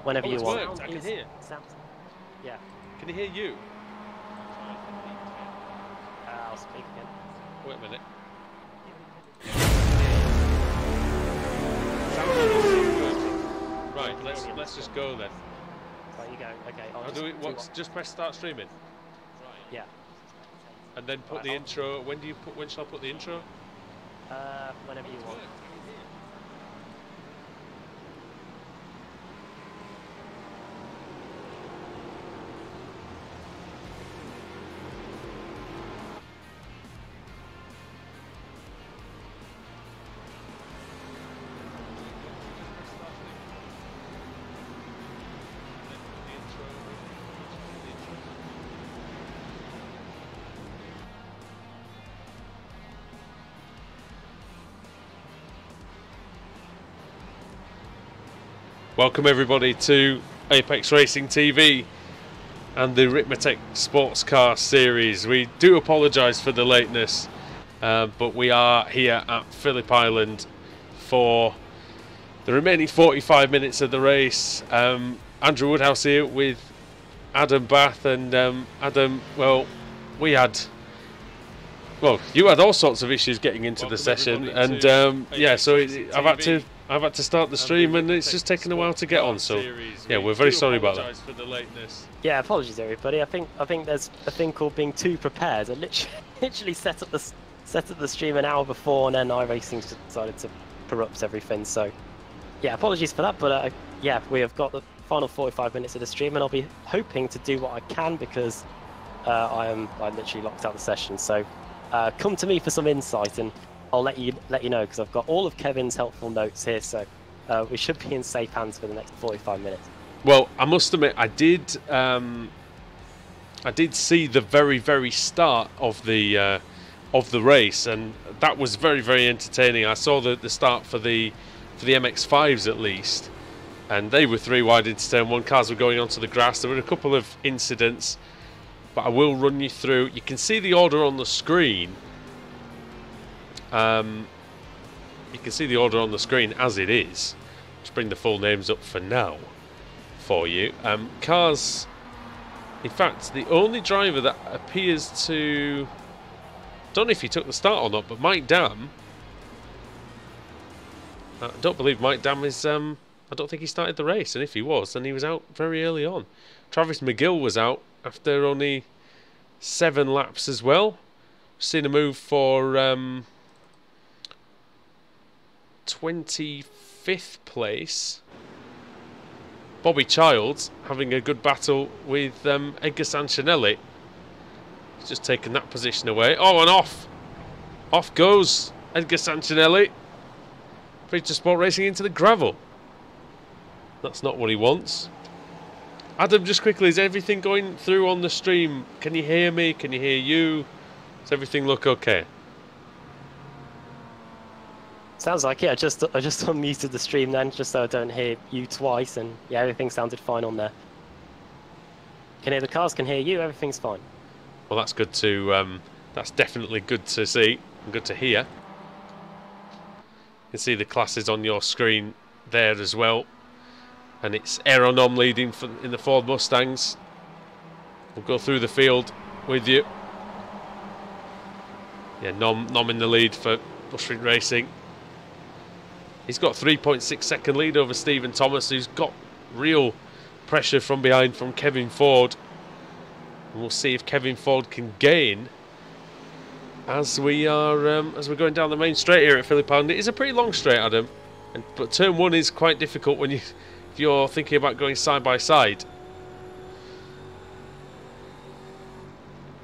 Whenever you it's want. worked. I can hear. Yeah. Can you hear you? I'll speak again. Wait a minute. Right, let's just go then. Right, you go. Okay. I'll do it. Just press start streaming. Yeah. And then put the intro. When shall I put the intro? Whenever you want. Welcome everybody to Apex Racing TV and the Ricmotech Sports Car Series. We do apologise for the lateness, but we are here at Phillip Island for the remaining 45 minutes of the race. Andrew Woodhouse here with Adam Bath, and Adam, well, you had all sorts of issues getting into the session, and yeah, so I've had to start the stream, and it's just taken a while to get on. So yeah, we're very sorry about that. Yeah, apologies everybody. I think there's a thing called being too prepared. I literally set up the stream an hour before, and then iRacing decided to corrupt everything. So yeah, apologies for that. But yeah, we have got the final 45 minutes of the stream, and I'll be hoping to do what I can because I literally locked out the session. So come to me for some insight, and I'll let you know because I've got all of Kevin's helpful notes here. So we should be in safe hands for the next 45 minutes. Well, I must admit, I did see the very start of the race, and that was very entertaining. I saw the start for the MX-5s at least, and they were 3 wide into turn 1. Cars were going onto the grass. There were a couple of incidents, but I will run you through. You can see the order on the screen. You can see the order on the screen as it is. Just bring the full names up for now for you. Cars, in fact, the only driver that appears to, don't know if he took the start or not, but Mike Dam, I don't believe Mike Dam is, I don't think he started the race, and if he was, then he was out very early on. Travis McGill was out after only 7 laps as well. Seen a move for 25th place. Bobby Childs having a good battle with Edgar Sancinelli. He's just taken that position away. Oh, and off goes Edgar Sancinelli. Feature Sport Racing into the gravel. That's not what he wants. Adam, just quickly, is everything going through on the stream? Can you hear me? Can you hear you? Does everything look okay? Sounds like it. I just unmuted the stream then, just so I don't hear you twice, and yeah, everything sounded fine on there. Can hear the cars, can hear you, everything's fine. Well, that's good to, that's definitely good to see and good to hear. You can see the classes on your screen there as well. And it's Aeronom leading in the Ford Mustangs. We'll go through the field with you. Yeah, Nom in the lead for Bush Street Racing. He's got 3.6 second lead over Stephen Thomas, who's got real pressure from behind from Kevin Ford. And we'll see if Kevin Ford can gain as we're going down the main straight here at Phillip Island. It is a pretty long straight, Adam, but turn 1 is quite difficult when if you're thinking about going side by side.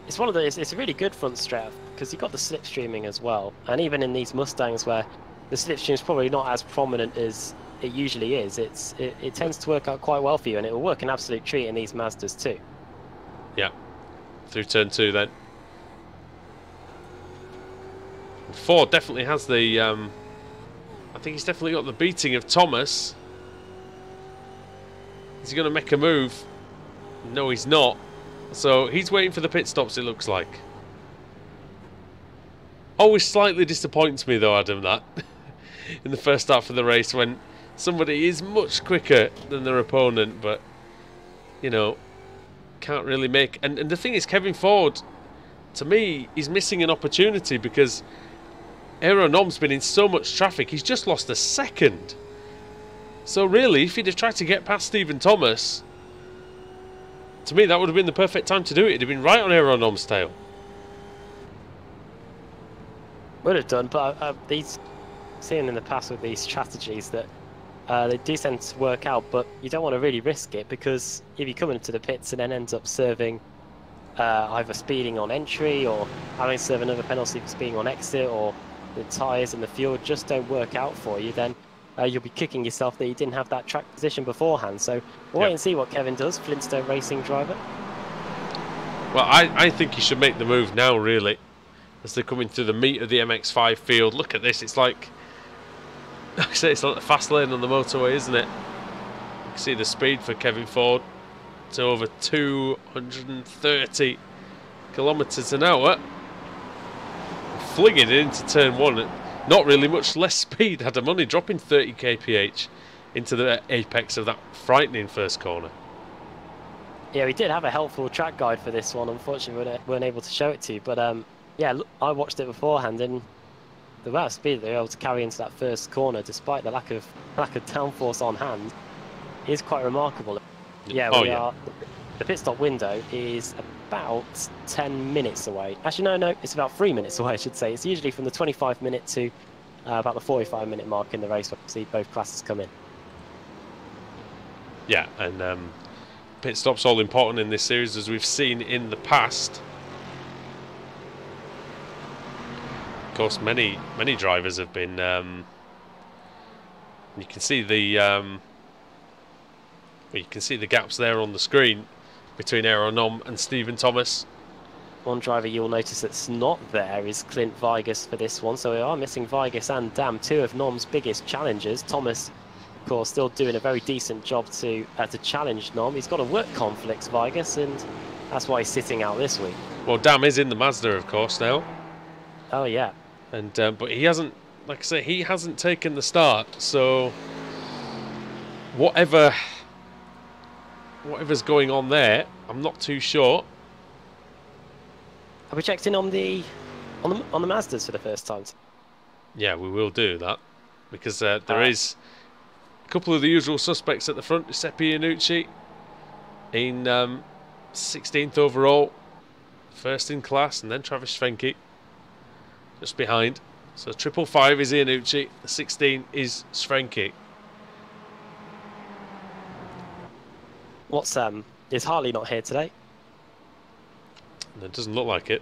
It's one of those. It's a really good front straight because you've got the slipstreaming as well, and even in these Mustangs where the slipstream is probably not as prominent as it usually is, it tends to work out quite well for you, and it will work an absolute treat in these Mazdas too. Yeah, through turn 2 then. Ford definitely has the, I think he's definitely got the beating of Thomas. Is he going to make a move? No, he's not. So he's waiting for the pit stops, it looks like. Always slightly disappoints me though, Adam, that in the first half of the race when somebody is much quicker than their opponent, but you know, can't really make. And the thing is, Kevin Ford, to me, is missing an opportunity because Aeronom's been in so much traffic. He's just lost a second. So really, if he'd have tried to get past Stephen Thomas, to me, that would have been the perfect time to do it. It'd have been right on Aeronom's tail. Would have done, but these, seen in the past with these strategies that they do tend to work out, but you don't want to really risk it because if you come into the pits and then ends up serving either speeding on entry or having to serve another penalty for speeding on exit, or the tyres and the fuel just don't work out for you, then you'll be kicking yourself that you didn't have that track position beforehand. So we'll wait and see what Kevin does, Flintstone Racing driver. Well, I think he should make the move now, really, as they're coming through the meat of the MX-5 field. Look at this, it's like it's like the fast lane on the motorway, isn't it? You can see the speed for Kevin Ford to over 230 kilometres an hour. Flinging it into turn one. Not really much less speed. Had him only dropping 30 kph into the apex of that frightening first corner. Yeah, we did have a helpful track guide for this one. Unfortunately, we weren't able to show it to you. But yeah, look, I watched it beforehand, and the amount of speed they were able to carry into that first corner, despite the lack of downforce on hand, is quite remarkable. Yeah, the pit stop window is about 10 minutes away. Actually, no, it's about 3 minutes away, I should say. It's usually from the 25-minute to about the 45-minute mark in the race where you see both classes come in. Yeah, and pit stop's all important in this series, as we've seen in the past. Of course, many drivers have been. You can see the gaps there on the screen between Aeronom and Stephen Thomas. One driver you'll notice that's not there is Clint Vigus for this one, so we are missing Vigus and Dam, two of Nom's biggest challengers. Thomas, of course, still doing a very decent job to challenge Nom. He's got a work conflict, Vigus, and that's why he's sitting out this week. Well, Dam is in the Mazda, of course, now. Oh yeah. And but he hasn't, like I say, he hasn't taken the start. So whatever's going on there, I'm not too sure. Have we checked in on the Mazdas for the first time? Yeah, we will do that, because there is a couple of the usual suspects at the front. Giuseppe Iannucci in 16th overall, first in class, and then Travis Schwenke just behind. So 555 is Iannucci, the 16 is Schwenke. Is Hartley not here today? It doesn't look like it.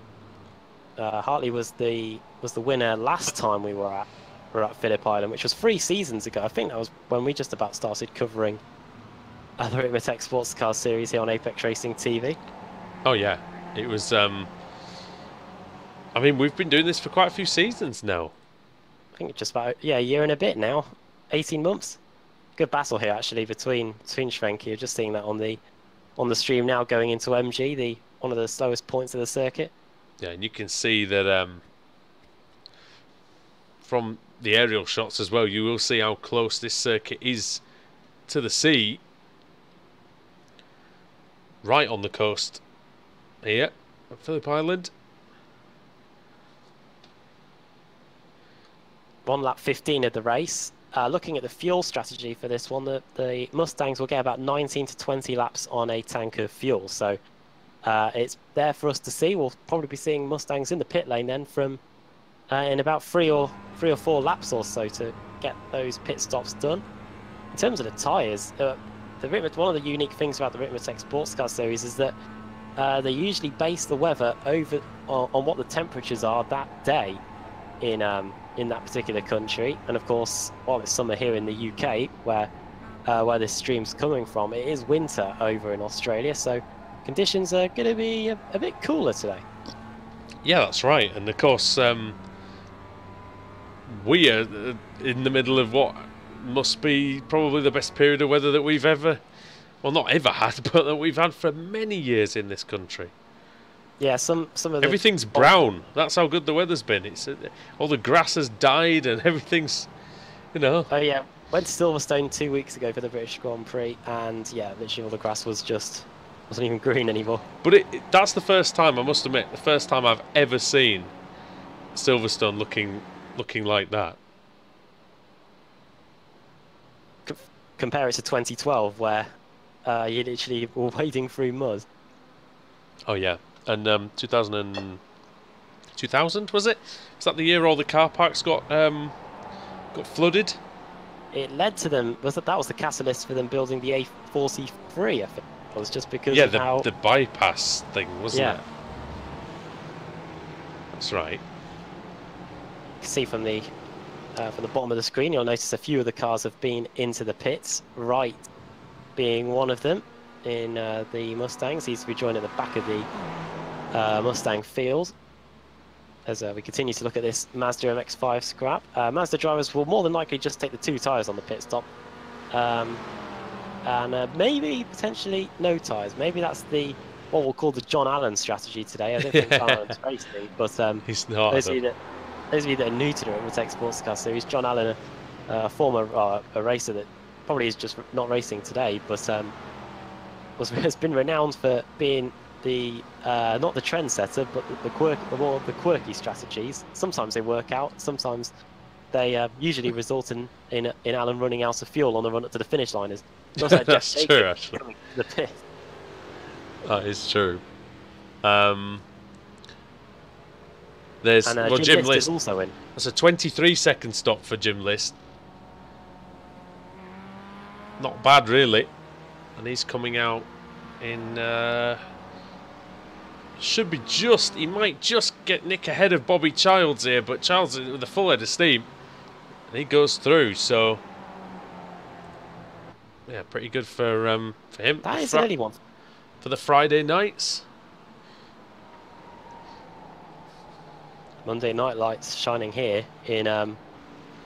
Hartley was the winner last time we were at Phillip Island, which was 3 seasons ago. I think that was when we just about started covering the Ricmotech Sports Car Series here on Apex Racing TV. Oh yeah, it was. I mean, we've been doing this for quite a few seasons now. I think just about a year and a bit now, 18 months. Good battle here actually between Schwenke. You're just seeing that on the stream now, going into MG, one of the slowest points of the circuit. Yeah, and you can see that from the aerial shots as well, you will see how close this circuit is to the sea. Right on the coast here at Phillip Island. 1 lap 15 of the race. Looking at the fuel strategy for this one, the Mustangs will get about 19 to 20 laps on a tank of fuel. So it's there for us to see. We'll probably be seeing Mustangs in the pit lane then from in about 3 or 4 laps or so to get those pit stops done. In terms of the tyres, one of the unique things about the Ricmotech Sports Car Series is that they usually base the weather on what the temperatures are that day in that particular country. And of course, while it's summer here in the UK, where this stream's coming from, it is winter over in Australia, so conditions are going to be a bit cooler today. Yeah, that's right. And of course, we are in the middle of what must be probably the best period of weather that we've ever, well, not ever had, but that we've had for many years in this country. Yeah, some of the... Everything's brown. That's how good the weather's been. It's all the grass has died and everything's, you know... Oh, yeah. went to Silverstone 2 weeks ago for the British Grand Prix, and yeah, literally all the grass wasn't even green anymore. But that's the first time, I must admit, the first time I've ever seen Silverstone looking like that. Compare it to 2012, where you literally were wading through mud. Oh yeah, and 2000 was it? Was that the year all the car parks got flooded? It led to them. That was the catalyst for them building the A43? I think it was just because of the bypass thing, wasn't it? That's right. You can see from the bottom of the screen, you'll notice a few of the cars have been into the pits. Wright being one of them in the Mustangs. He's rejoined at the back of the Mustang field. As we continue to look at this Mazda MX-5 scrap. Mazda drivers will more than likely just take the 2 tyres on the pit stop. And maybe, potentially, no tyres. Maybe that's what we'll call the John Allen strategy today. I don't think John Allen's racing, but he's not. Those of you that are new to the Ricmotech Sports Car Series, John Allen, a former a racer that probably is just not racing today, but has been renowned for being not the trendsetter, but the quirky strategies. Sometimes they work out. Sometimes they usually result in Alan running out of fuel on the run up to the finish line. That's true, actually. Coming to the pit. That is true. There's Jim List is also in. That's a 23-second stop for Jim List. Not bad, really. And he's coming out in. Should be he might just nick ahead of Bobby Childs here, but Childs with a full head of steam, and he goes through. So yeah, pretty good for him. That is an early one for the Friday nights. Monday night lights shining here in the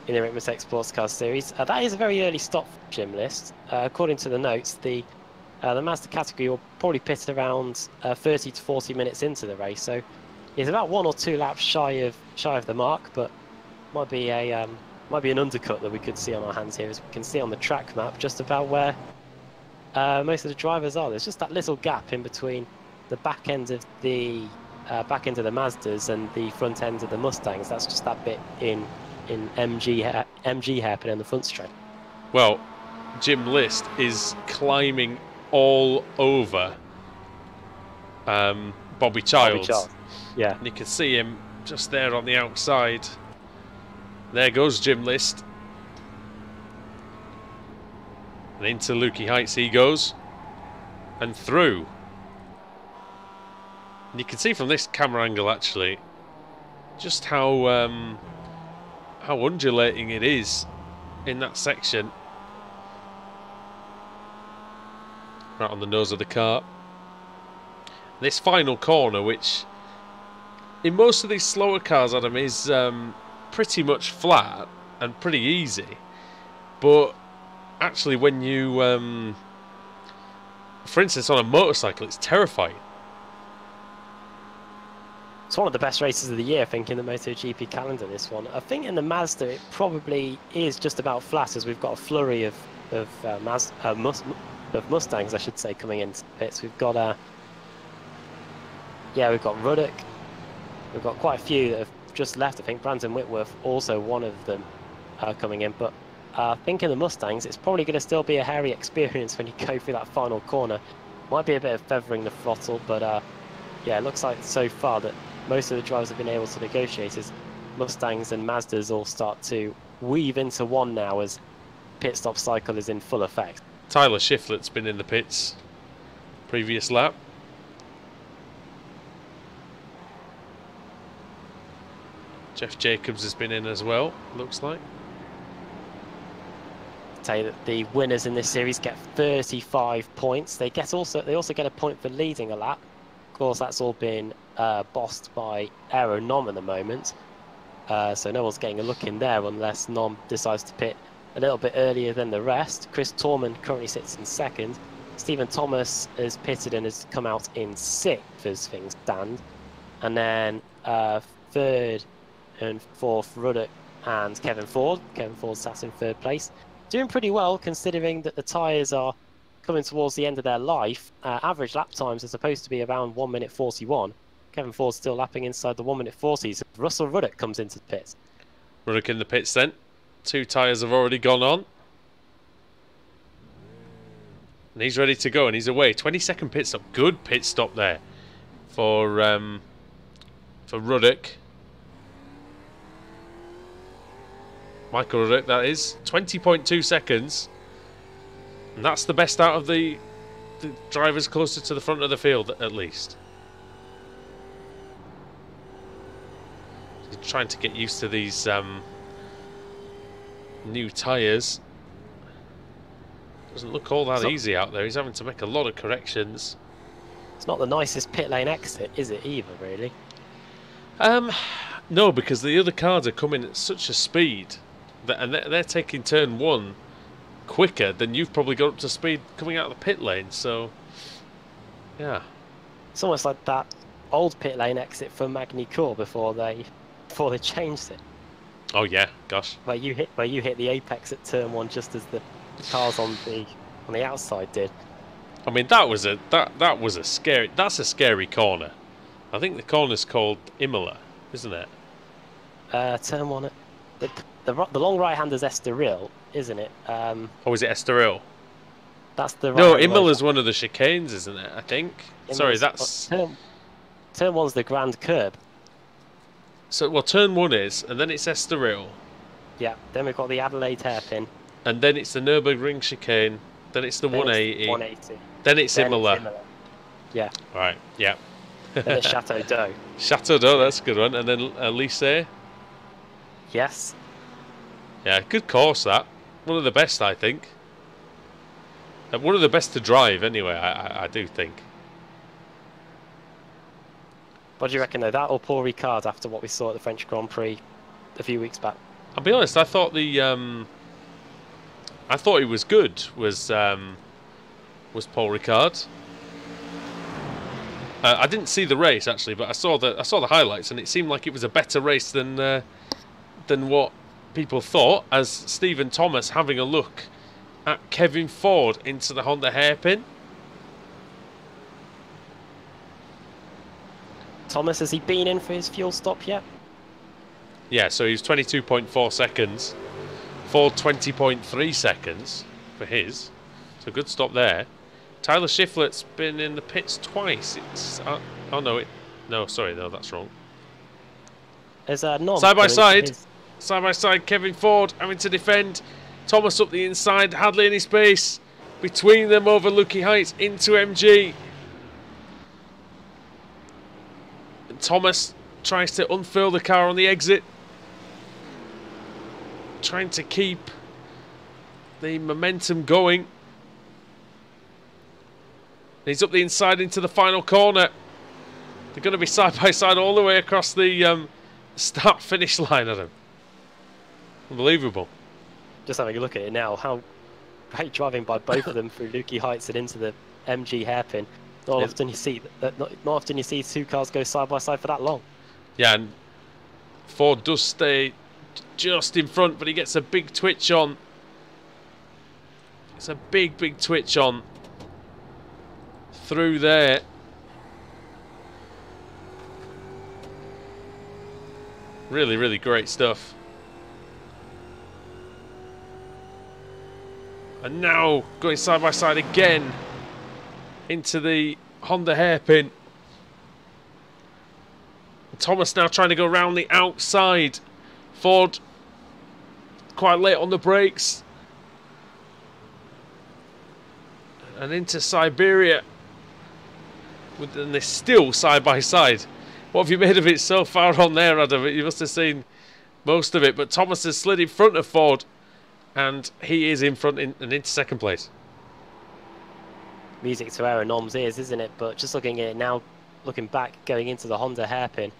Ricmotech Sports Car Series. That is a very early stop for Jim List. According to the notes, the Mazda category will probably pit around 30 to 40 minutes into the race, so he's about 1 or 2 laps shy of the mark, but might be an undercut that we could see on our hands here, as we can see on the track map just about where most of the drivers are. There's just that little gap in between the back end of the Mazdas and the front end of the Mustangs. That's just that bit in MG hairpin on the front straight. Well, Jim List is climbing all over Bobby Childs. Yeah. And you can see him just there on the outside. There goes Jim List. And into Lukey Heights he goes. And through. And you can see from this camera angle, actually, just how undulating it is in that section. Right on the nose of the car. This final corner, which in most of these slower cars, Adam, is pretty much flat and pretty easy. But actually, when you, for instance, on a motorcycle, it's terrifying. It's one of the best races of the year, I think, in the MotoGP calendar, this one. I think in the Mazda, it probably is just about flat, as we've got a flurry of Mustangs, I should say, coming into the pits. We've got we've got Ruddock. We've got quite a few that have just left. I think Brandon Whitworth, also one of them, coming in. But I think in the Mustangs, it's probably going to still be a hairy experience when you go through that final corner. Might be a bit of feathering the throttle, but yeah, it looks like so far that most of the drivers have been able to negotiate as Mustangs and Mazdas all start to weave into one now as pit stop cycle is in full effect. Tyler Shiflett's been in the pits previous lap. Jeff Jacobs has been in as well, looks like. Tell you that the winners in this series get 35 points. They also get a point for leading a lap. Of course, that's all been bossed by Aero Nom at the moment. So no one's getting a look in there unless Nom decides to pit a little bit earlier than the rest. Chris Torman currently sits in second. Stephen Thomas has pitted and has come out in 6th as things stand. And then 3rd and 4th, Ruddock and Kevin Ford. Kevin Ford sat in 3rd place. doing pretty well considering that the tyres are coming towards the end of their life. Average lap times are supposed to be around 1 minute 41. Kevin Ford's still lapping inside the 1 minute 40s. Russell Ruddock comes into the pits. Ruddock in the pits then. 2 tyres have already gone on. And he's ready to go and he's away. 20-second pit stop. Good pit stop there for Ruddock. Michael Ruddock, that is. 20.2 seconds. And that's the best out of the drivers closer to the front of the field, at least. He's trying to get used to these new tyres. Doesn't look all that easy out there. He's having to make a lot of corrections. It's not the nicest pit lane exit, is it, either, really? No, because the other cars are coming at such a speed, and they're taking turn 1 quicker than you've probably got up to speed coming out of the pit lane, so... Yeah. It's almost like that old pit lane exit from Magny-Cours before they changed it. Oh yeah, gosh. Where you hit the apex at turn 1 just as the cars on the outside did. I mean, that's a scary corner. I think the corner's called Imola, isn't it? Turn 1, the long right hander's Estoril, isn't it? Or is it Estoril? That's the right. No, Imola's one of the chicanes, isn't it? I think. Sorry, that's turn 1's the Grand Curb. So well, turn 1 is, and then it's Estoril. Yeah. Then we've got the Adelaide hairpin. And then it's the Nürburgring chicane. Then it's the 180. 180. Then it's Imola. Yeah. Right. Yeah. Then it's Chateau d'Eau. Chateau d'Eau, that's a good one. And then Lycée. Yes. Yeah, good course that. One of the best, I think. One of the best to drive, anyway. I do think. What do you reckon, though? That or Paul Ricard after what we saw at the French Grand Prix a few weeks back? I'll be honest. I thought he was good. Was Paul Ricard? I didn't see the race actually, but I saw the highlights, and it seemed like it was a better race than what people thought. As Stephen Thomas having a look at Kevin Ford into the Honda hairpin. Thomas, has he been in for his fuel stop yet? Yeah, so he was 22.4 seconds. Ford 20.3 seconds for his. So good stop there. Tyler Shiflett's been in the pits twice. It's oh no, sorry, that's wrong. There's a non side by side. Kevin Ford having to defend. Thomas up the inside. Hadley in his space. Between them over Lukey Heights into MG. And Thomas tries to unfurl the car on the exit. Trying to keep the momentum going. He's up the inside into the final corner. They're going to be side by side all the way across the start-finish line, Adam. Unbelievable. Just having a look at it now. How great driving by both of them through Lukey Heights and into the MG hairpin. Not often you see that. Not often you see 2 cars go side by side for that long. Yeah, and Ford does stay just in front, but he gets a big twitch on. It's a big twitch on through there. Really great stuff. And now going side by side again into the Honda hairpin. Thomas now trying to go around the outside. Ford quite late on the brakes. And into Siberia. And they're still side by side. What have you made of it so far on there, Adam? You must have seen most of it. But Thomas has slid in front of Ford. And he is in front and into second place. Music to our Nom's ears, isn't it? But just looking at it now, looking back, going into the Honda hairpin.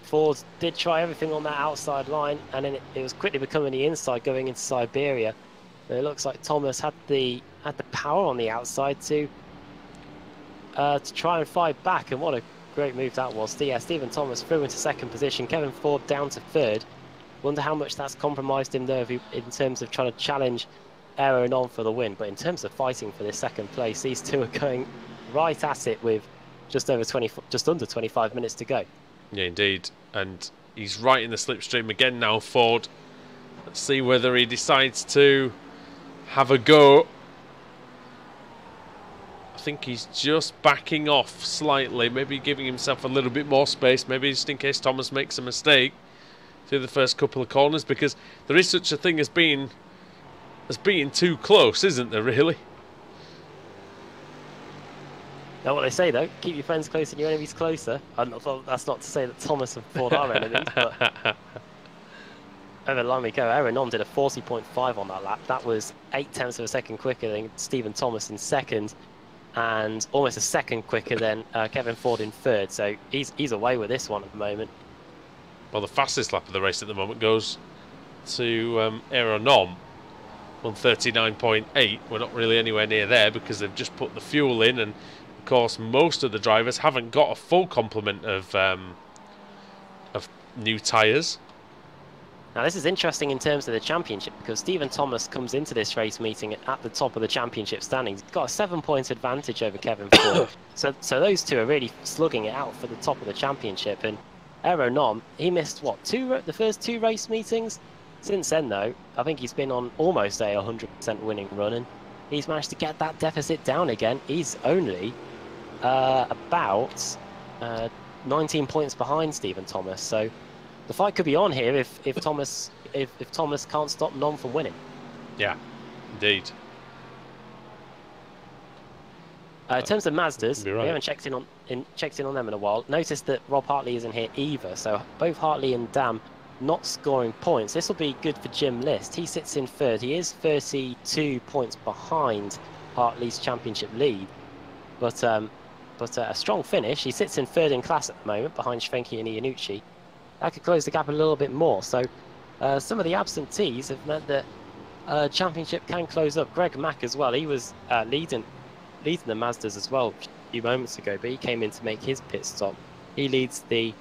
Ford did try everything on that outside line, and then it was quickly becoming the inside going into Siberia. But it looks like Thomas had the power on the outside to try and fight back, and what a great move that was. Yeah, Stephen Thomas through into second position, Kevin Ford down to third. Wonder how much that's compromised him though, in terms of trying to challenge Aero and on for the win. But in terms of fighting for this second place, these two are going right at it with just under 25 minutes to go. Yeah, indeed. And he's right in the slipstream again now, Ford. Let's see whether he decides to have a go. I think he's just backing off slightly, maybe giving himself a little bit more space, maybe just in case Thomas makes a mistake through the first couple of corners, because there is such a thing as being too close, isn't there, really? Now, what they say though, keep your friends close and your enemies closer. That's not to say that Thomas and Ford are enemies, but over the line we go. Aaron Nom did a 40.5 on that lap. That was 0.8 of a second quicker than Stephen Thomas in second, and almost a second quicker than Kevin Ford in third. So he's away with this one at the moment. Well, the fastest lap of the race at the moment goes to Aaron Nom. 139.8. We're not really anywhere near there because they've just put the fuel in, and of course most of the drivers haven't got a full complement of new tyres. Now this is interesting in terms of the championship, because Stephen Thomas comes into this race meeting at the top of the championship standings. He's got a 7-point advantage over Kevin Ford. so those two are really slugging it out for the top of the championship. And Aero Nom, he missed what, the first 2 race meetings? Since then though, I think he's been on almost a 100% winning run, and he's managed to get that deficit down again. He's only about 19 points behind Stephen Thomas. So the fight could be on here if Thomas can't stop Nom from winning. Yeah, indeed. In terms of Mazdas, right. we haven't checked in on them in a while. Notice that Rob Hartley isn't here either, so both Hartley and Dam not scoring points. This will be good for Jim List. He sits in third. He is 32 points behind Hartley's championship lead, but a strong finish. He sits in third in class at the moment behind Schwenke and Iannucci. That could close the gap a little bit more. So some of the absentees have meant that championship can close up. Greg Mack as well. He was leading the Mazdas as well a few moments ago, but he came in to make his pit stop. He leads the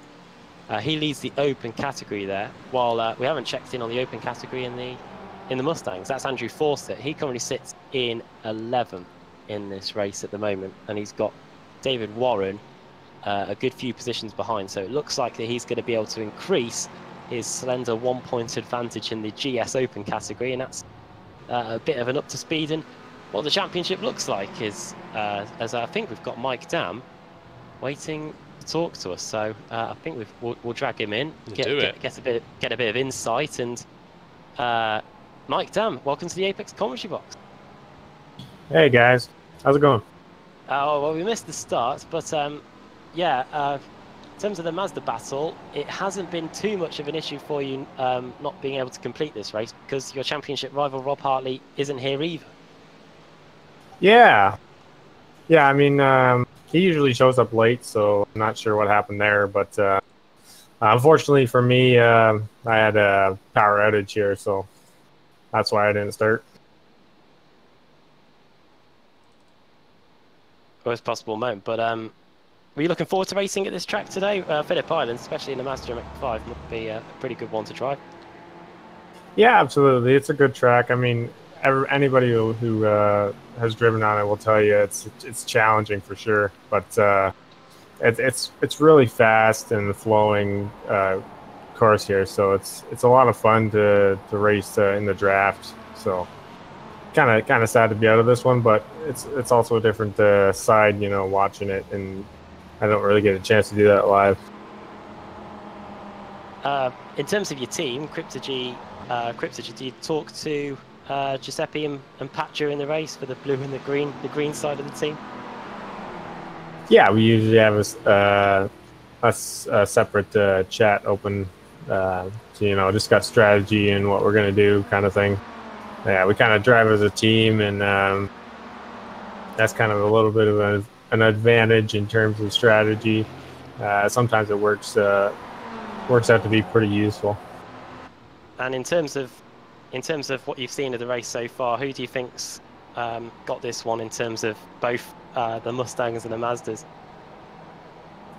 open category there, while we haven't checked in on the open category in the Mustangs. That's Andrew Fawcett. He currently sits in 11th in this race at the moment, and he's got David Warren a good few positions behind. So it looks like that he's going to be able to increase his slender 1-point advantage in the GS Open category, and that's a bit of an up to speed. And what the championship looks like is, as I think we've got Mike Dam waiting to talk to us. So I think we'll drag him in, get a bit of insight. And Mike Dam, welcome to the Apex Commentary Box. Hey guys, how's it going? Oh well, we missed the start, but yeah. In terms of the Mazda battle, it hasn't been too much of an issue for you not being able to complete this race, because your championship rival Rob Hartley isn't here either. Yeah. I mean, he usually shows up late, so I'm not sure what happened there. But unfortunately for me, I had a power outage here, so that's why I didn't start. Worst possible moment, but were you looking forward to racing at this track today? Phillip Island, especially in the Mazda MX-5, would be a pretty good one to drive. Yeah, absolutely. It's a good track. I mean, anybody who has driven on it will tell you it's challenging for sure, but it's really fast and flowing course here, so it's a lot of fun to race in the draft. So kind of sad to be out of this one, but it's also a different side, you know, watching it, and I don't really get a chance to do that live. In terms of your team, Cryptogy, did you talk to Giuseppe and Pat during the race for the blue and the green side of the team? Yeah, we usually have a separate chat open to, you know, discuss strategy and what we're going to do, kind of thing. Yeah, we kind of drive as a team, and that's kind of a little bit of an advantage in terms of strategy. Sometimes it works out to be pretty useful. And in terms of what you've seen of the race so far, who do you think's got this one in terms of both the Mustangs and the Mazdas?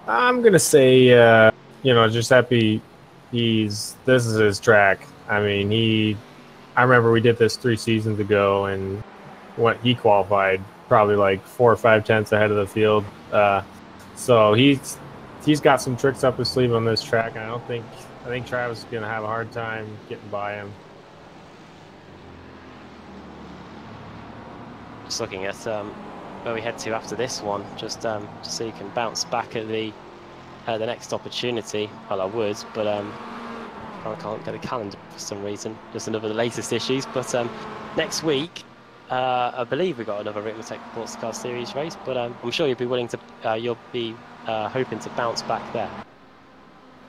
I'm gonna say, you know, Giuseppe this is his track. I mean, I remember we did this 3 seasons ago, and when he qualified probably like 4 or 5 tenths ahead of the field. So he's got some tricks up his sleeve on this track, and I think Travis is gonna have a hard time getting by him. Just looking at where we head to after this one, just so you can bounce back at the next opportunity. Well, I would, but I can't get a calendar for some reason. Just another of the latest issues. But next week, I believe we got another Ricmotech Sports Car Series race. But I'm sure you'll be willing to. You'll be hoping to bounce back there.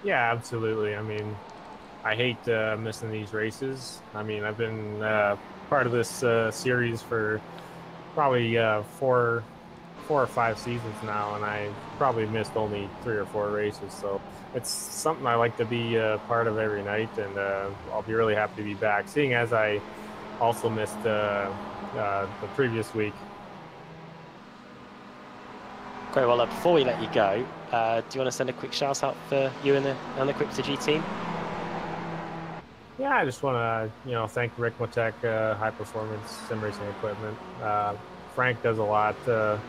Yeah, absolutely. I mean, I hate missing these races. I mean, I've been part of this series for probably 4 or 5 seasons now, and I probably missed only 3 or 4 races. So it's something I like to be part of every night, and I'll be really happy to be back. Seeing as I also missed the previous week. Great. Well, before we let you go, do you want to send a quick shout out for you and the Crypto G team? Yeah, I just want to, thank Ricmotech High Performance Sim Racing Equipment. Frank does a lot, for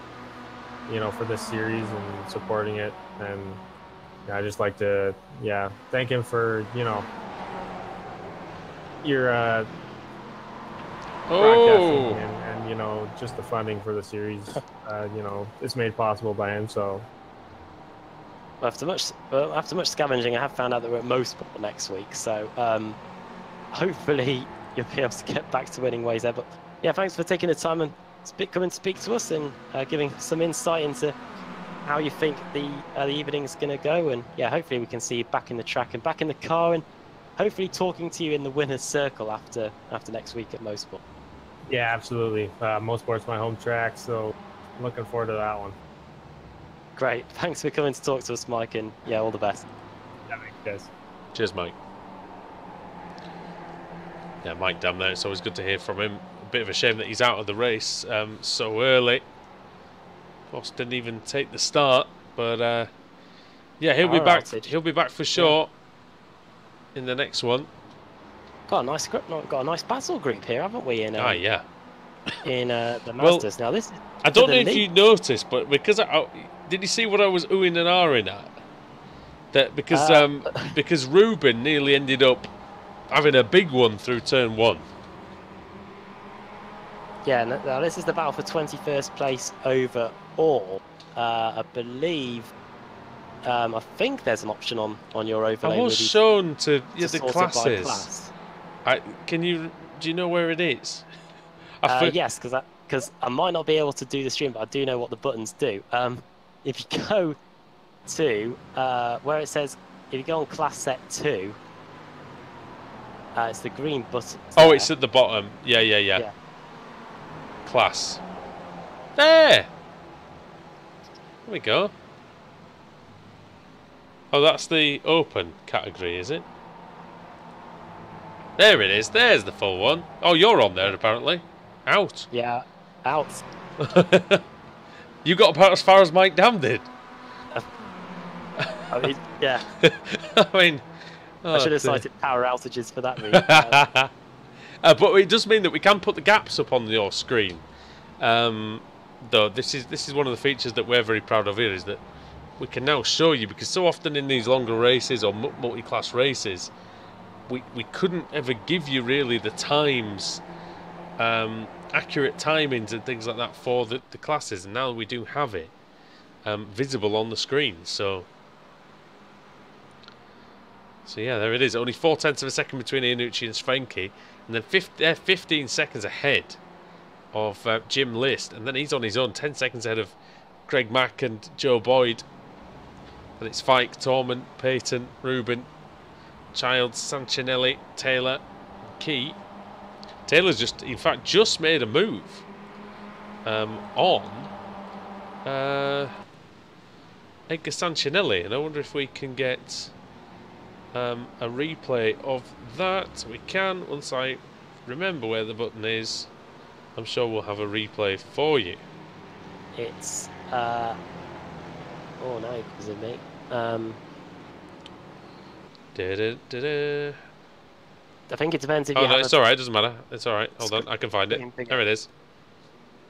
this series and supporting it, and I just like to, thank him for, your broadcasting and just the funding for the series. It's made possible by him. So after much scavenging, I have found out that we're at Mosport next week. So hopefully you'll be able to get back to winning ways there. But yeah, thanks for taking the time and coming to speak to us and giving some insight into how you think the evening's going to go. And yeah, hopefully we can see you back in the track and back in the car, and hopefully talking to you in the winner's circle after next week at Mosport. Yeah, absolutely. Mosport's my home track, so I'm looking forward to that one. Great. Thanks for coming to talk to us, Mike, and yeah, all the best. Yeah, thanks, guys. Cheers, Mike. Yeah, Mike down there, it's always good to hear from him. A bit of a shame that he's out of the race so early. Of course, didn't even take the start, but yeah, he'll be back. He'll be back for sure in the next one. Got a nice battle group here, haven't we? In yeah. In the Masters. Now this. I don't know if you noticed, but because did you see what I was oohing and ahhing at? That because Ruben nearly ended up having a big one through turn 1. Yeah, now this is the battle for 21st place overall. I believe. I think there's an option on your overlay. I was shown to the classes. Class. Do you know where it is? Yes, because I might not be able to do the stream, but I do know what the buttons do. If you go to where it says, if you go on class set 2, it's the green button. Oh, it's at the bottom. Yeah. Class. There we go. Oh, that's the open category, is it? There it is. There's the full one. Oh, you're on there, apparently. Out. Yeah, out. You got about as far as Mike Dam did. I mean, yeah. I should have cited power outages for that reason. But it does mean that we can put the gaps up on your screen. Though this is one of the features that we're very proud of here, is that we can now show you, because so often in these longer races or multi-class races, we couldn't ever give you really the times, accurate timings and things like that for the classes, and now we do have it visible on the screen. So yeah, there it is. Only 0.4 of a second between Iannucci and Svenke, and then 15 seconds ahead of Jim List, and then he's on his own, 10 seconds ahead of Greg Mack and Joe Boyd. And it's Fike, Tormund, Payton, Rubin, Childs, Sancinelli, Taylor, Key. Taylor's in fact just made a move on Edgar Sancinelli, and I wonder if we can get a replay of that. We can, once I remember where the button is. I'm sure we'll have a replay for you. It's oh no, because of me. Da-da-da-da. I think it depends if Oh you no, have it's alright, it doesn't matter. It's alright. Hold on, I can find it. Bigger. There it is.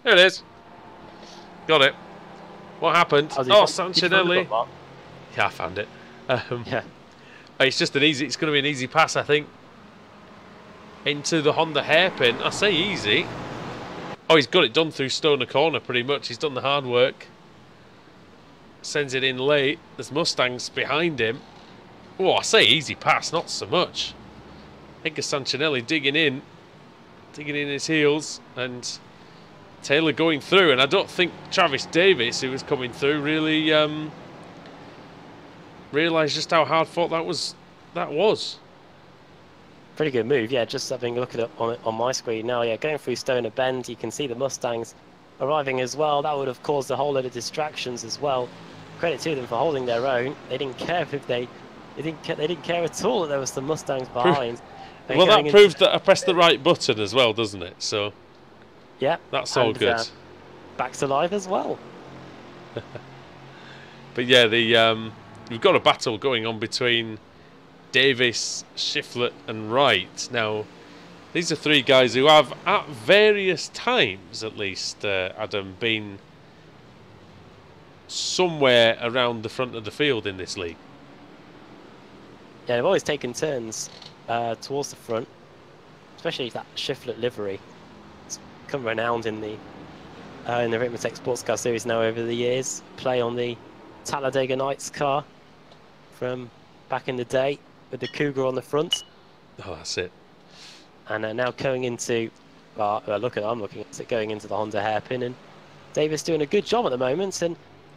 There it is. Got it. What happened? Oh, Oh, Sancinelli. Yeah, I found it. Yeah. It's just an easy. It's going to be an easy pass, I think. Into the Honda hairpin. I say easy. Oh, he's got it done through Stoner Corner pretty much. He's done the hard work. Sends it in late. There's Mustangs behind him. Oh, I say easy pass, not so much. Edgar Sancinelli digging in his heels, and Taylor going through. And I don't think Travis Davis, who was coming through, really realised just how hard fought that was. Pretty good move, yeah. Just having a look at it on my screen now. Yeah, going through Stoner Bend, you can see the Mustangs arriving as well. That would have caused a whole lot of distractions as well. Credit to them for holding their own. They didn't care if they didn't care at all that there was some Mustangs behind. Well, that proves that I pressed the right button as well, doesn't it? So yeah, that's all good. Back to life as well. But yeah, we've got a battle going on between Davis, Shiflett and Wright. Now, these are three guys who have, at various times at least, Adam, been somewhere around the front of the field in this league. Yeah, they've always taken turns towards the front, especially that Shiflett livery. It's become renowned in the Ricmotech Sports Car Series now over the years. Play on the Talladega Nights car from back in the day with the Cougar on the front. Oh, that's it. And now going into, I'm looking at it going into the Honda hairpin, and Davis doing a good job at the moment, and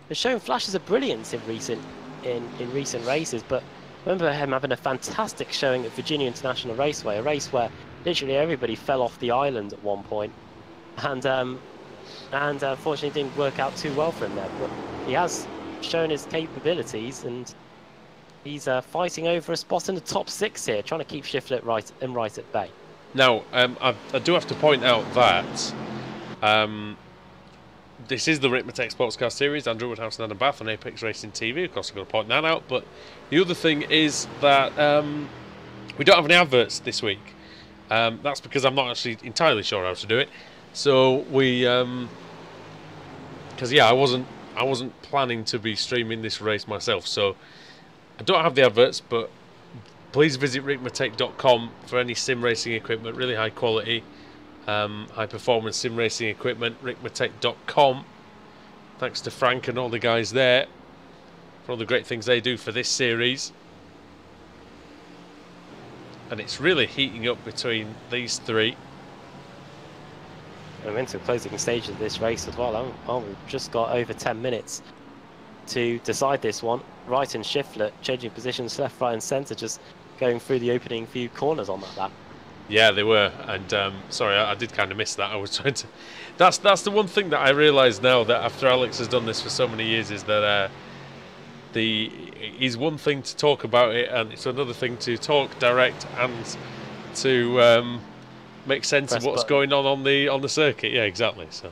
has shown flashes of brilliance in recent races. But remember him having a fantastic showing at Virginia International Raceway, a race where literally everybody fell off the island at one point, and unfortunately didn't work out too well for him there. But he has shown his capabilities, and he's fighting over a spot in the top 6 here, trying to keep Shiflett right at bay. Now, I do have to point out that this is the Ricmotech Sports Car Series. Andrew Woodhouse and Adam Bath on Apex Racing TV. Of course, I've got to point that out. But the other thing is that we don't have any adverts this week. That's because I'm not actually entirely sure how to do it. So we, because yeah, I wasn't planning to be streaming this race myself. So I don't have the adverts, but please visit ricmotech.com for any sim racing equipment, really high quality, high performance sim racing equipment. Ricmotech.com. Thanks to Frank and all the guys there for all the great things they do for this series. And it's really heating up between these three. We're into the closing stage of this race as well. We've just got over 10 minutes to decide this one. Wright and Shiflett changing positions left, right and centre, just going through the opening few corners on that lap. Yeah, they were, and sorry, I did kind of miss that. I was trying to. That's the one thing that I realise now, that after Alex has done this for so many years, is that is one thing to talk about it, and it's another thing to talk direct and to make sense of what's going on the circuit. Yeah, exactly. So.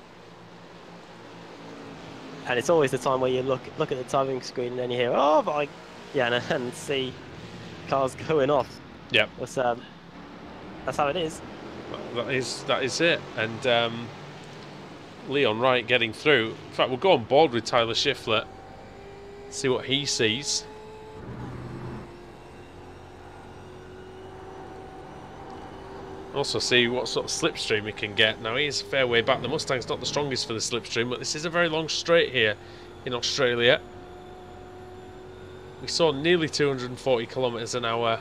And it's always the time where you look at the timing screen and then you hear, oh, but and see cars going off. Yeah. That's how it is. That is it. And Leon Wright getting through. In fact, we'll go on board with Tyler Shiflett, see what he sees. Also see what sort of slipstream he can get. Now he's a fair way back. The Mustang's not the strongest for the slipstream, but this is a very long straight here in Australia. We saw nearly 240 kilometres an hour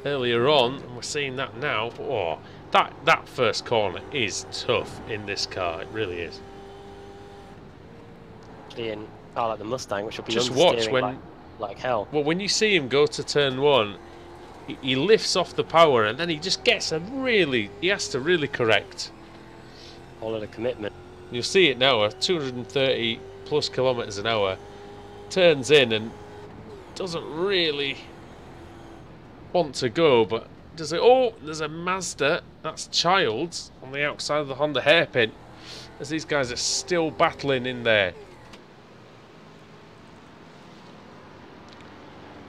earlier on, and we're seeing that now. But, oh, that first corner is tough in this car. It really is. Actually, in car like the Mustang, which will be just watch when like hell. Well, when you see him go to turn 1. He lifts off the power, and then he just gets he has to really correct. A lot of commitment. You'll see it now, 230 plus kilometres an hour. Turns in and doesn't really want to go, but does it? Oh, there's a Mazda. That's Childs on the outside of the Honda hairpin, as these guys are still battling in there.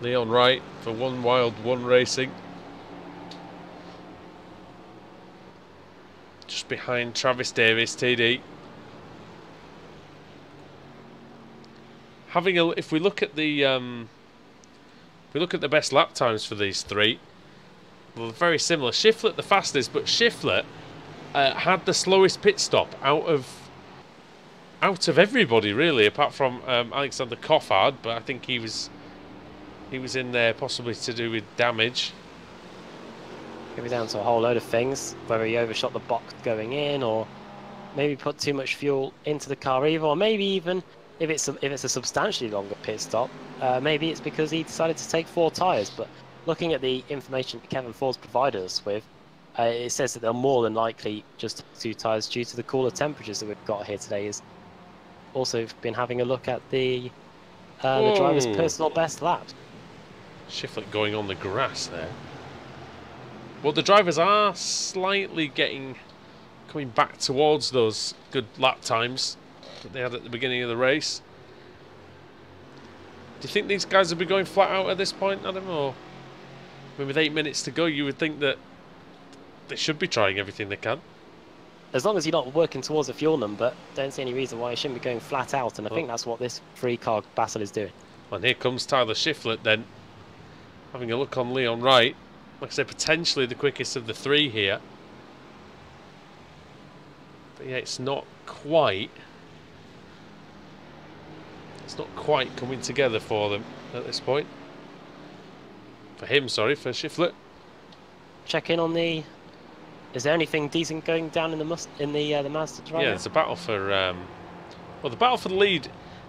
Leon Wright for One Wild One Racing. Just behind Travis Davis, TD. If we look at the best lap times for these three, well, very similar. Shiflett the fastest, but Shiflett had the slowest pit stop out of everybody really, apart from Alexander Coffard. But I think he was in there possibly to do with damage. It was down to a whole load of things, whether he overshot the box going in, or maybe put too much fuel into the car either, or maybe even if it's a substantially longer pit stop, maybe it's because he decided to take 4 tyres. But looking at the information that Kevin Ford's provided us with, it says that they're more than likely just 2 tyres due to the cooler temperatures that we've got here today. Is also been having a look at the driver's personal best laps. Shiflett going on the grass there. Well, the drivers are slightly coming back towards those good lap times that they had at the beginning of the race. Do you think these guys will be going flat out at this point, Adam? Or I mean, with 8 minutes to go, you would think that they should be trying everything they can. As long as you're not working towards a fuel number, don't see any reason why you shouldn't be going flat out, and I think that's what this 3-car battle is doing. And here comes Tyler Shiflett then, having a look on Leon Wright. Like I said, potentially the quickest of the 3 here. But yeah, it's not quite coming together for them at this point. For him, sorry, for Shiflett. Check in on the... Is there anything decent going down in the Mazda right Yeah, now? it's a battle for... well, the battle for the lead...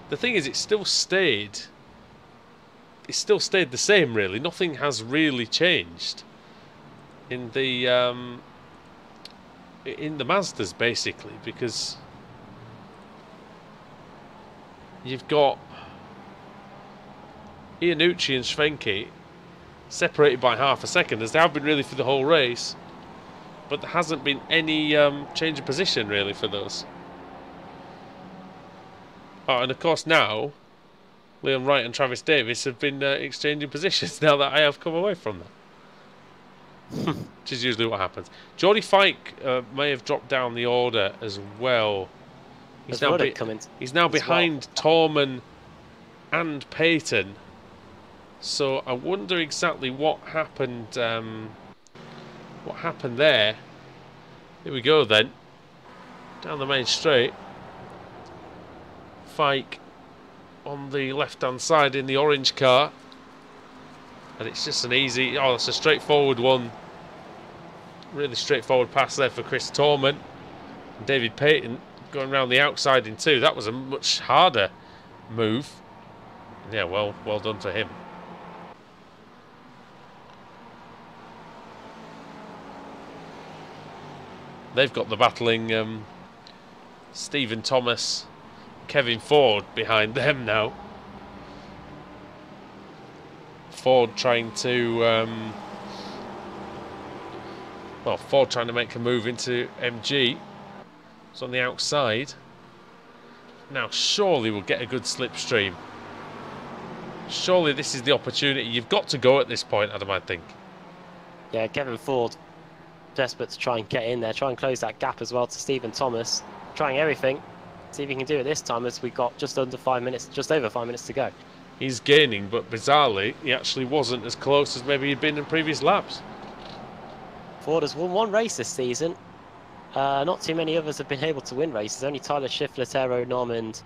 The thing is, it still stayed the same, really. Nothing has really changed in the Mazdas, basically, because you've got Iannucci and Schwenke separated by half a second, as they have been really for the whole race, but there hasn't been any change of position really for those. Oh, and of course now Leon Wright and Travis Davis have been exchanging positions now that I have come away from that. Which is usually what happens. Geordie Fike may have dropped down the order as well. He's now behind Torman and Payton. So I wonder exactly what happened. What happened there? Here we go then. Down the main straight. Fike on the left-hand side in the orange car, and it's just an easy. Oh, that's a straightforward one. Really straightforward pass there for Chris Torman. David Payton going around the outside in 2. That was a much harder move. Yeah, well done for him. They've got the battling Stephen Thomas, Kevin Ford behind them now. Ford trying to Ford trying to make a move into MG. It's on the outside. Now surely we'll get a good slipstream. Surely this is the opportunity. You've got to go at this point, Adam, I think. Yeah, Kevin Ford desperate to try and get in there, try and close that gap as well to Stephen Thomas. Trying everything. See if he can do it this time, as we've got just over 5 minutes to go. He's gaining, but bizarrely, he actually wasn't as close as maybe he'd been in previous laps. Ford has won 1 race this season. Not too many others have been able to win races. Only Tyler Shiflett, Aero Normand,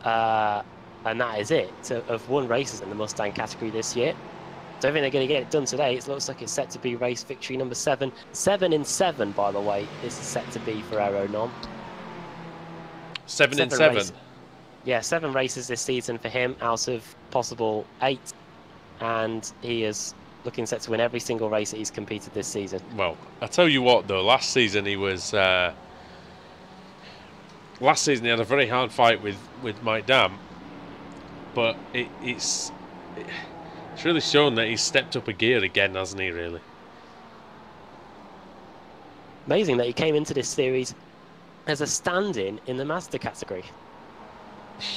and that is it. Have won races in the Mustang category this year. So I think they're going to get it done today. It looks like it's set to be race victory number 7. 7 in 7, by the way, this is set to be for Aero Norm. 7 in 7. Races. Yeah, 7 races this season for him out of possible 8, and he is looking set to win every single race that he's competed this season. Well, I tell you what, though, last season he was. Last season he had a very hard fight with Mike Dam, but it's really shown that he's stepped up a gear again, hasn't he? Really amazing that he came into this series as a stand-in in the Mazda category.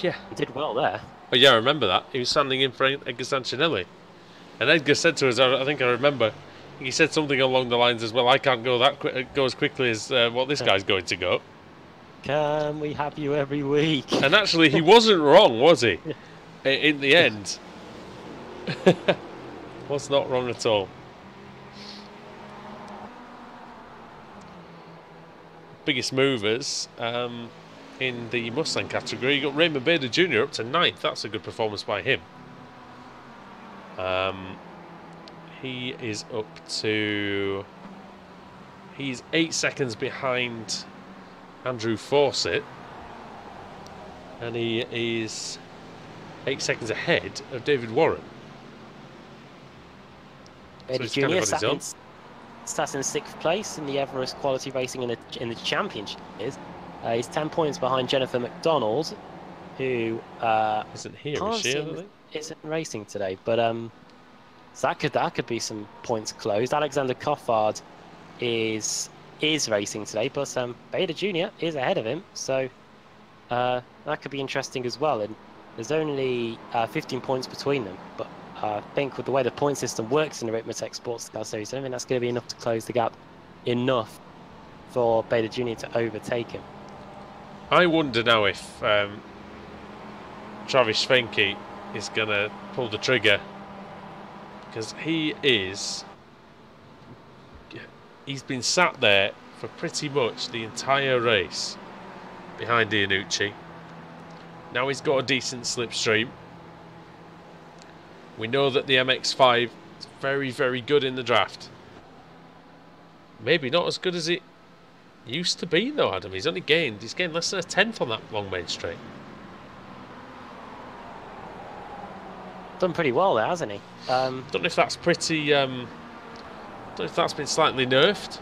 Yeah. He did well there. Oh yeah, I remember that. He was standing in for Edgar Sancinelli. And Edgar said to us, I think I remember, he said something along the lines as well, I can't go go as quickly as what this guy's going to go. Can we have you every week? And actually, he wasn't wrong, was he? In the end. Was not wrong at all. Biggest movers in the Mustang category. You got Raymond Bader Jr. up to 9th. That's a good performance by him. He is up to... He's 8 seconds behind Andrew Fawcett. And he is 8 seconds ahead of David Warren. Bader So Jr. he's kind of on sat in 6th place in the Everest Quality Racing in the championship. He's 10 points behind Jennifer McDonald, who isn't here, is she? I don't think. Isn't racing today, but so that could be some points closed. Alexander Coffard is racing today, but Bader Jr. is ahead of him, so that could be interesting as well. And there's only 15 points between them, but I think with the way the point system works in the Ricmotech Sports Car Series, I don't think that's going to be enough to close the gap enough for Bader Jr. to overtake him. I wonder now if Travis Schwenke is going to pull the trigger, because he's been sat there for pretty much the entire race behind Iannucci. Now he's got a decent slipstream. We know that the MX-5 is very, very good in the draft. Maybe not as good as it used to be though, Adam. He's gained less than a 10th on that long main straight. Done pretty well there, hasn't he? Don't know if that's pretty. Don't know if that's been slightly nerfed.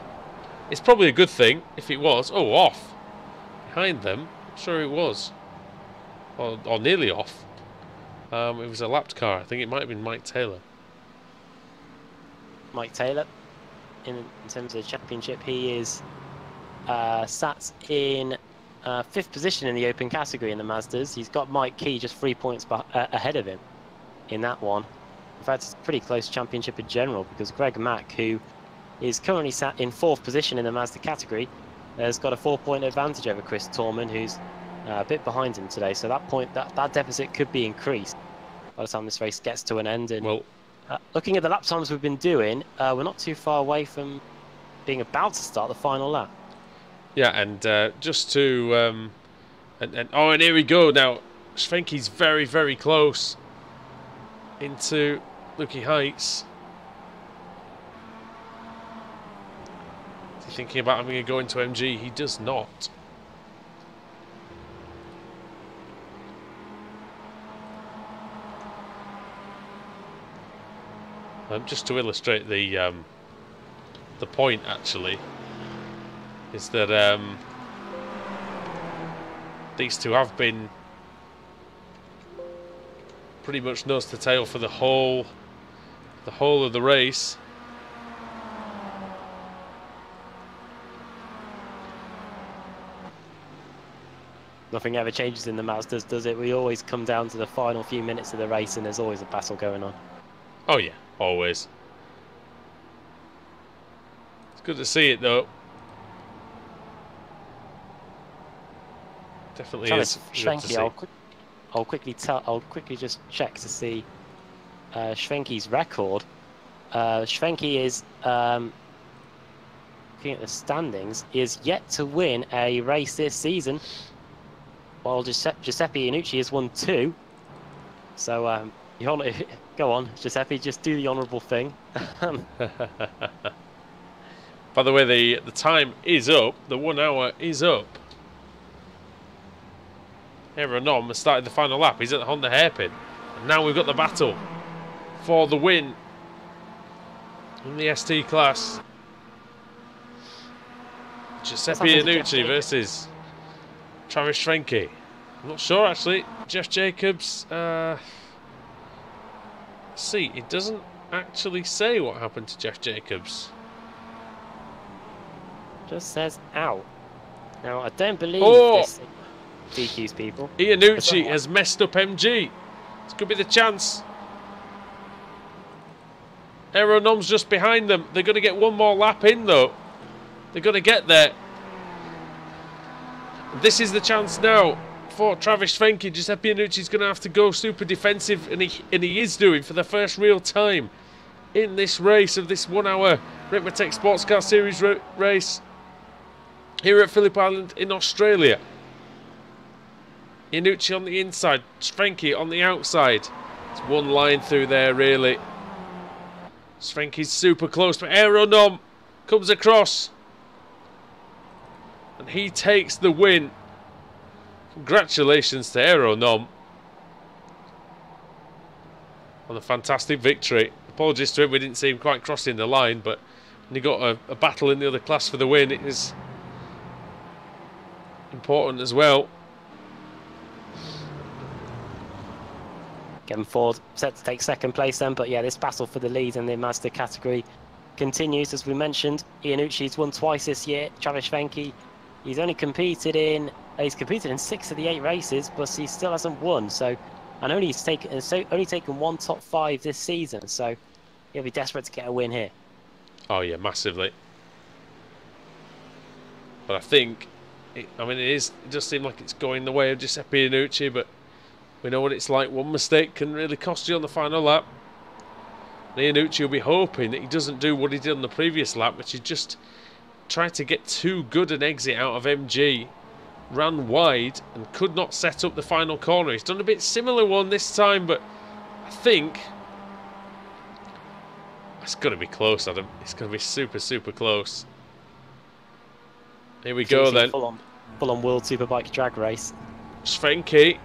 It's probably a good thing if it was. Oh, off behind them. I'm sure it was, or nearly off. It was a lapped car. I think it might have been Mike Taylor. Mike Taylor, in terms of the championship, he is sat in 5th position in the open category in the Mazdas. He's got Mike Key just 3 points ahead of him in that one. In fact, it's a pretty close championship in general, because Greg Mack, who is currently sat in 4th position in the Mazda category, has got a 4-point advantage over Chris Torman, who's a bit behind him today. So that deficit could be increased by the time this race gets to an end. And well, looking at the lap times we've been doing, we're not too far away from being about to start the final lap. Yeah, and just to and here we go now. Schwenke's very, very close into Lukey Heights. Is he thinking about having a go into MG? He does not. Just to illustrate the point, actually, is that these two have been pretty much nose to tail for the whole of the race. Nothing ever changes in the Mazdas, does it? We always come down to the final few minutes of the race and there's always a battle going on. Oh yeah, always. It's good to see it though. Definitely is. Schwenke, I'll quickly just check to see Schwenke's record. Schwenke is looking at the standings, is yet to win a race this season, while Giuseppe Iannucci has won 2. So go on, Giuseppe, just do the honourable thing. By the way, the time is up. The 1 hour is up. Aaron Nom has started the final lap. He's at the Honda hairpin. And now we've got the battle for the win in the ST class. Giuseppe Iannucci versus Travis Schwenke. I'm not sure, actually. Jeff Jacobs. See, it doesn't actually say what happened to Jeff Jacobs. Just says out. Now, I don't believe this DQs people. Iannucci has messed up MG. This could be the chance. Aeronom's just behind them. They're going to get one more lap in, though. They're going to get there. This is the chance now for Travis Fenke. Giuseppe Iannucci's going to have to go super defensive, and he is doing for the first real time in this race of this 1 hour Ricmotech Sports Car Series race here at Phillip Island in Australia. Iannucci on the inside, Fenke on the outside. It's one line through there, really. Fenke's super close, but Aeronom comes across. And he takes the win. Congratulations to Aeronom on a fantastic victory. Apologies to him, we didn't see him quite crossing the line, but when he got a battle in the other class for the win, it is important as well. Kevin Ford set to take second place then, but yeah, this battle for the lead in the Mazda category continues. As we mentioned, Iannucci's won twice this year. Travis Fenke, he's competed in 6 of the 8 races, but he still hasn't won. So, and only taken one top 5 this season. So he'll be desperate to get a win here. Oh yeah, massively. But I think, it does seem like it's going the way of Giuseppe Iannucci, but we know what it's like. One mistake can really cost you on the final lap. Iannucci will be hoping that he doesn't do what he did on the previous lap, which is just try to get too good an exit out of MG. Ran wide and could not set up the final corner. He's done a bit similar one this time, but I think it's going to be close, Adam. It's going to be super, super close. Here we go then. Full on World Superbike drag race. Fenke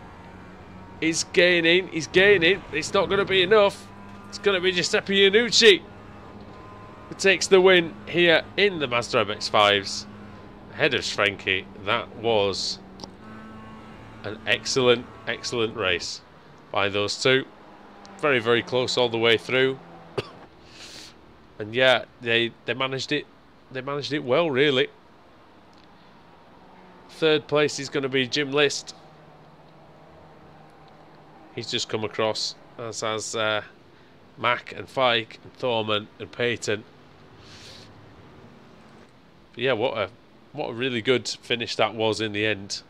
is gaining. He's gaining. It's not going to be enough. It's going to be Giuseppe Iannucci who takes the win here in the Mazda MX-5s. Ahead of Fenke. That was an excellent, excellent race by those two. Very, very close all the way through. And yeah, they managed it. They managed it well, really. Third place is going to be Jim List. He's just come across, as has Mack and Fike and Thorman and Payton. But yeah, what a really good finish that was in the end.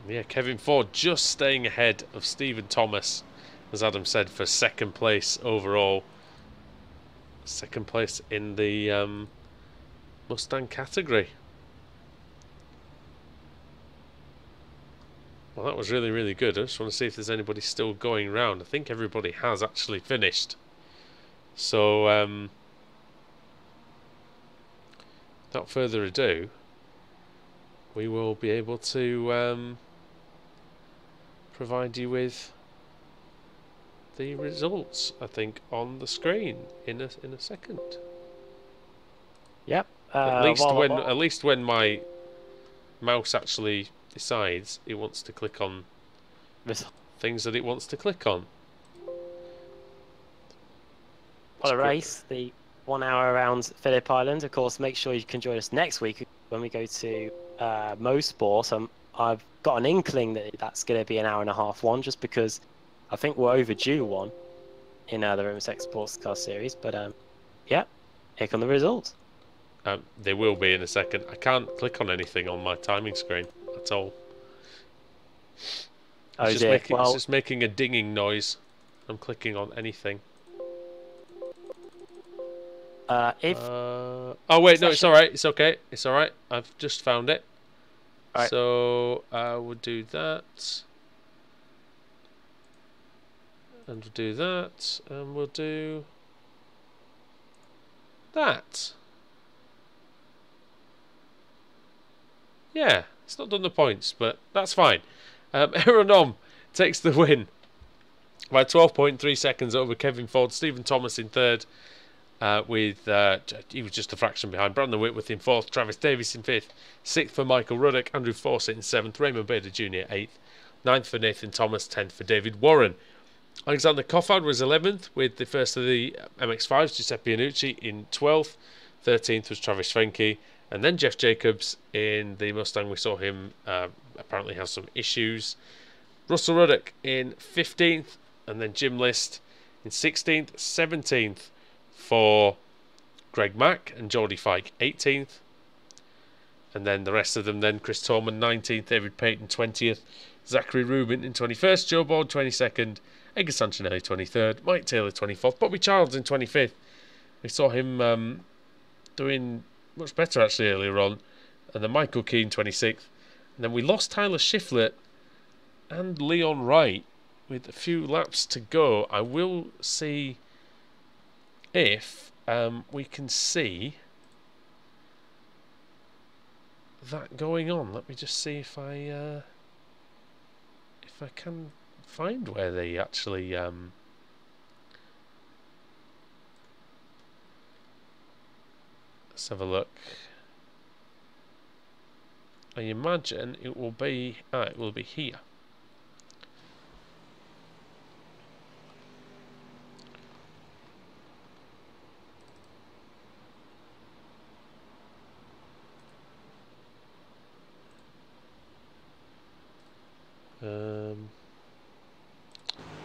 Yeah, Kevin Ford just staying ahead of Stephen Thomas, as Adam said, for second place overall. Second place in the Mustang category. Well, that was really, really good. I just want to see if there's anybody still going round. I think everybody has actually finished. So, without further ado, we will be able to provide you with the results, I think, on the screen in a second. Yep. At least when my mouse actually decides it wants to click on things that it wants to click on. What a race, the 1 hour around Phillip Island. Of course, make sure you can join us next week when we go to Mosport. I've got an inkling that that's going to be an hour-and-a-half one, just because I think we're overdue one in the Ricmotech Sports Car Series. But yeah, here come the results. They will be in a second. I can't click on anything on my timing screen at all. It's just making a dinging noise. I'm clicking on anything. Oh wait, no, it's alright. It's okay. It's alright. I've just found it. Right. So we'll do that. And we'll do that. And we'll do that. Yeah, it's not done the points, but that's fine. Aeronom takes the win by 12.3 seconds over Kevin Ford. Stephen Thomas in third, with he was just a fraction behind. Brandon Whitworth in fourth, Travis Davis in fifth, sixth for Michael Ruddock, Andrew Fawcett in seventh, Raymond Bader Jr. eighth, ninth for Nathan Thomas, 10th for David Warren. Alexander Coffard was 11th with the first of the MX-5s, Giuseppe Iannucci in 12th, 13th was Travis Fenke, and then Jeff Jacobs in the Mustang. We saw him apparently have some issues. Russell Ruddock in 15th, and then Jim List In 16th, 17th for Greg Mack and Geordie Fike 18th. And then the rest of them then, Chris Torman 19th, David Payton 20th, Zachary Rubin in 21st, Joe Bourne 22nd, Edgar Sancinelli 23rd, Mike Taylor 24th, Bobby Childs in 25th. We saw him doing much better actually earlier on. And then Michael Keane 26th. And then we lost Tyler Shiflett and Leon Wright with a few laps to go. I will see if we can see that going on. Let me just see if I can find where they actually let's have a look. I imagine it will be here.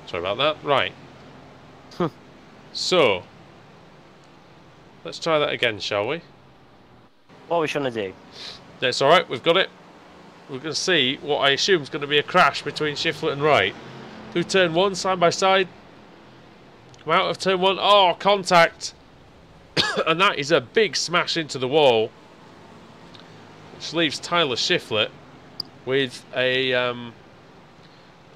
Sorry about that. Right. So, let's try that again, shall we? What are we trying to do? That's alright, we've got it. We're going to see what I assume is going to be a crash between Shiflett and Wright. Through turn 1, side by side. Come out of turn 1. Oh, contact! And that is a big smash into the wall. Which leaves Tyler Shiflett with a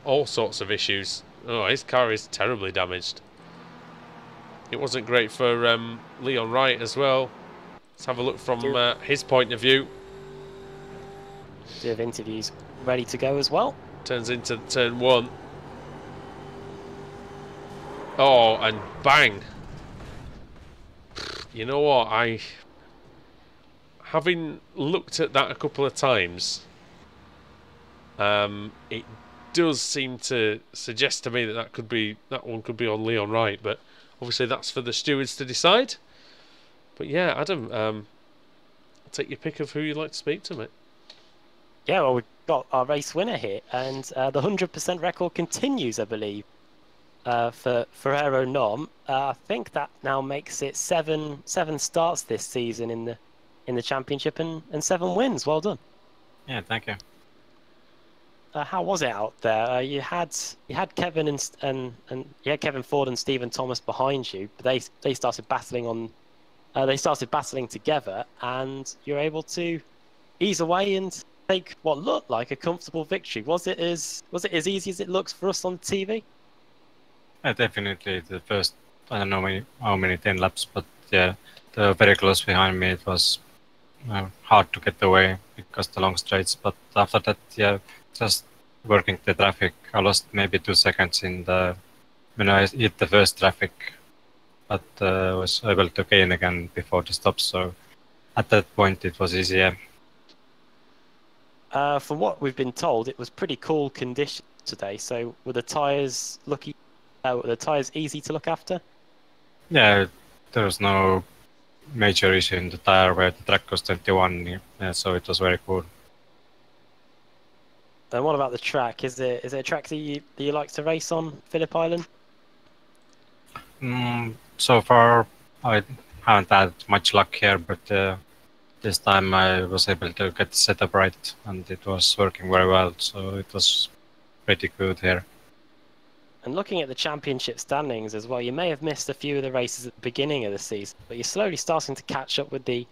all sorts of issues. Oh, his car is terribly damaged. It wasn't great for Leon Wright as well. Let's have a look from his point of view. Do you have interviews ready to go as well? Turns into turn 1. Oh, and bang. You know what? Having looked at that a couple of times, it does seem to suggest to me that one could be on Leon Wright, but obviously that's for the stewards to decide. But yeah, Adam, take your pick of who you'd like to speak to, mate. Yeah, well, we've got our race winner here, and the 100% record continues, I believe, for Ferrero Nom. I think that now makes it seven starts this season in the championship and 7 wins. Well done. Yeah, thank you. How was it out there? You had Kevin and you had Kevin Ford and Stephen Thomas behind you, but they started battling on. They started battling together, and you're able to ease away and take what looked like a comfortable victory. Was it as easy as it looks for us on TV? Yeah, definitely. The first, I don't know how many 10 laps, but yeah, they were very close behind me. It was hard to get away because the long straights. But after that, yeah, just working the traffic. I lost maybe 2 seconds when I hit the first traffic, but was able to gain again before the stop. So at that point, it was easier. From what we've been told, it was pretty cool conditions today. So were the tyres easy to look after? Yeah, there was no major issue in the tire where the track was 21. Yeah, so it was very cool. And what about the track? Is it a track that you like to race on, Phillip Island? So far, I haven't had much luck here, but this time I was able to get the setup right, and it was working very well. So it was pretty good here. And looking at the championship standings as well, you may have missed a few of the races at the beginning of the season, but you're slowly starting to catch up with the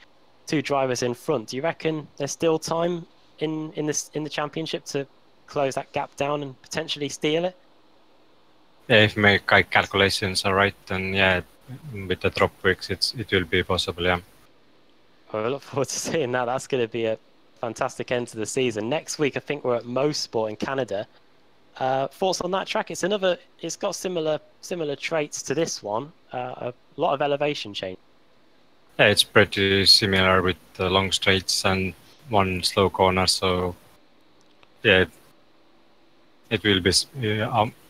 2 drivers in front. Do you reckon there's still time in the championship to close that gap down and potentially steal it? Yeah, if my calculations are right, then yeah, with the drop weeks, it will be possible. Yeah. Well, I look forward to seeing that. That's going to be a fantastic end to the season. Next week, I think we're at Mosport in Canada. Thoughts on that track? It's got similar traits to this one. A lot of elevation change. Yeah, it's pretty similar with the long straights and 1 slow corner. So yeah, it will be.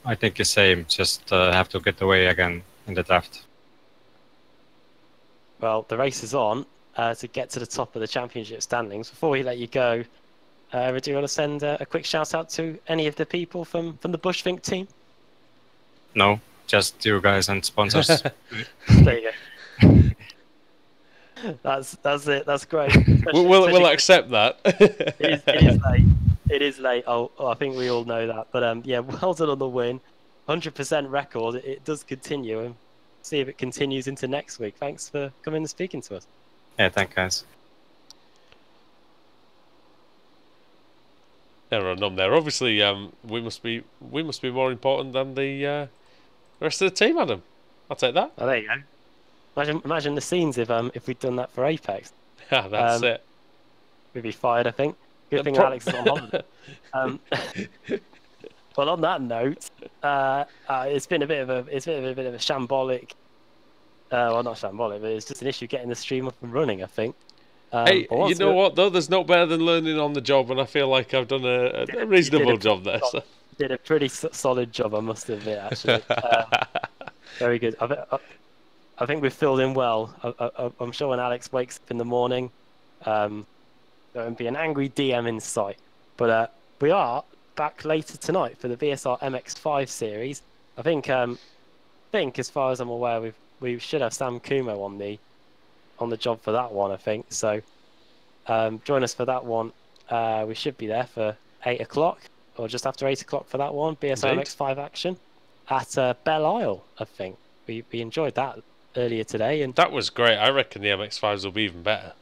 I think the same. Just have to get away again in the draft. Well, the race is on to get to the top of the championship standings. Before we let you go, do you want to send a quick shout out to any of the people from the Bushvink team? No, just you guys and sponsors. There you go. That's it. That's great. We'll accept that. It is late. It is late. Oh, I think we all know that. But yeah, well done on the win. 100% record. It does continue, and see if it continues into next week. Thanks for coming and speaking to us. Yeah, thank guys. There are none there. Obviously, we must be more important than the rest of the team, Adam. I'll take that. Oh, there you go. Imagine the scenes if we'd done that for Apex. Yeah, that's it. We'd be fired, I think. Good thing Alex is on holiday. Well, on that note, it's been a bit of a shambolic. Well, not shambolic, but it's just an issue getting the stream up and running, I think. Hey, you know what though? There's no better than learning on the job, and I feel like I've done a reasonable job there. So. Did a pretty solid job, I must admit. Actually, very good. I think we've filled in well. I'm sure when Alex wakes up in the morning, there won't be an angry DM in sight. But we are back later tonight for the VSR MX5 series. I think as far as I'm aware, we should have Sam Kumo on the job for that one, I think. So join us for that one. We should be there for 8 o'clock or just after 8 o'clock for that one. BSR MX5 action at Belle Isle, I think. We enjoyed that earlier today, and that was great. I reckon the MX5s will be even better.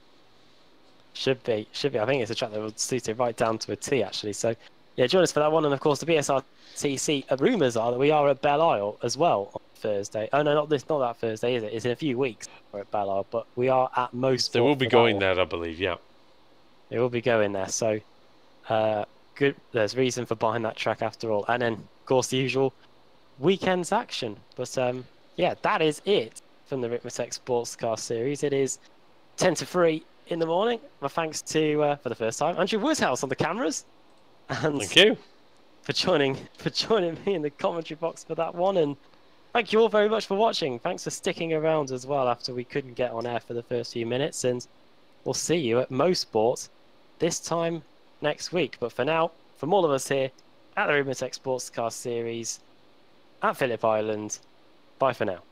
Should be. I think it's a track that will suit it right down to a T, actually. So yeah, join us for that one. And of course, the BSRTC rumours are that we are at Belle Isle as well on Thursday. Oh no, not that Thursday, is it? It's in a few weeks we're at Belle Isle, but we are at most. They will be going there, I believe. Yeah, they will be going there. So good. There's reason for buying that track after all. And then, of course, the usual weekend's action. But yeah, that is it from the Ricmotech Sports Car Series. It is 10 to 3 in the morning. My thanks to for the first time Andrew Woodhouse on the cameras. And thank you for joining me in the commentary box for that one, and thank you all very much for watching. Thanks for sticking around as well after we couldn't get on air for the first few minutes, and we'll see you at Mosport this time next week. But for now, from all of us here at the Ricmotech Sports Car Series at Phillip Island, bye for now.